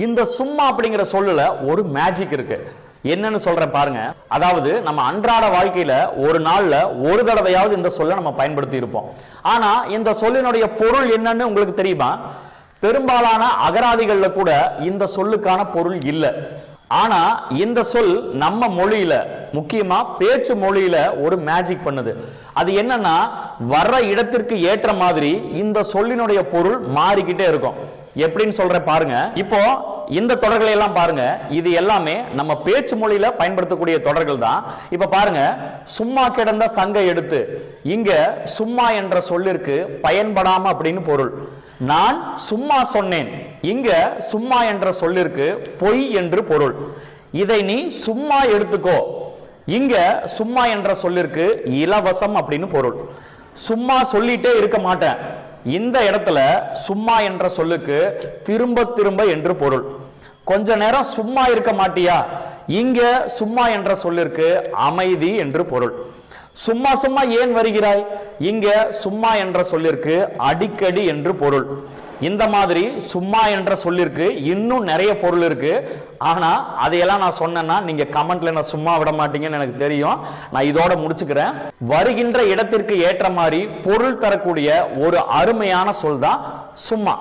இந்த சும்மா அப்படிங்கிற சொல்லுல ஒரு மேஜிக் இருக்கு. என்னன்னு சொல்றேன் பாருங்க. அதாவது நம்ம அன்றாட வாழ்க்கையில ஒரு நாள்ல ஒரு தடவையாவது இந்த சொல்ல நம்ம பயன்படுத்தி இருப்போம். ஆனா இந்த சொல்லினுடைய பொருள் என்னன்னு உங்களுக்கு தெரியுமா? பெரும்பாலான அகராதிகள்ல கூட இந்த சொல்லுக்கான பொருள் இல்லை. ஆனா இந்த சொல் நம்ம மொழியில, முக்கியமா பேச்சு மொழியில ஒரு மேஜிக் பண்ணுது. அது என்னன்னா, வர்ற இடத்திற்கு ஏற்ற மாதிரி இந்த சொல்லினுடைய பொருள் மாறிக்கிட்டே இருக்கும். எப்படின்னு சொல்ற பாருங்க. இப்போ இந்த தொடர்களை எல்லாம் பாருங்க, இது எல்லாமே நம்ம பேச்சு மொழியில பயன்படுத்தக்கூடிய தொடர்கள் தான். இப்ப பாருங்க, சும்மா கிடந்த சங்கை எடுத்து, இங்க சும்மா என்ற சொல்லிற்கு பயன்படாம அப்படின்னு பொருள். நான் சும்மா சொன்னேன், இங்க சும்மா என்ற சொல்லிற்கு பொய் என்று பொருள். இதை நீ சும்மா எடுத்துக்கோ, இங்க சும்மா என்ற சொல்லிற்கு இலவசம் அப்படின்னு பொருள். சும்மா சொல்லிட்டே இருக்க மாட்டேன், இந்த இடத்துல சும்மா என்ற சொல்லுக்கு திரும்ப திரும்ப என்று பொருள். கொஞ்ச நேரம் சும்மா இருக்க மாட்டியா, இங்க சும்மா என்ற சொல்லிற்கு அமைதி என்று பொருள். சும்மா சும்மா ஏன் வருகிறாய், இங்க சும்மா என்ற சொல்லிற்கு அடிக்கடி என்று பொருள். இந்த மாதிரி சும்மா என்ற சொல்லிற்கு இன்னும் நிறைய பொருள் இருக்கு. ஆனா அதையெல்லாம் நான் சொன்னேன்னா நீங்க கமெண்ட்ல நான் சும்மா விட மாட்டீங்கன்னு எனக்கு தெரியும். நான் இதோட முடிச்சுக்கிறேன். வருகின்ற இடத்திற்கு ஏற்ற மாதிரி பொருள் தரக்கூடிய ஒரு அருமையான சொல் தான் சும்மா.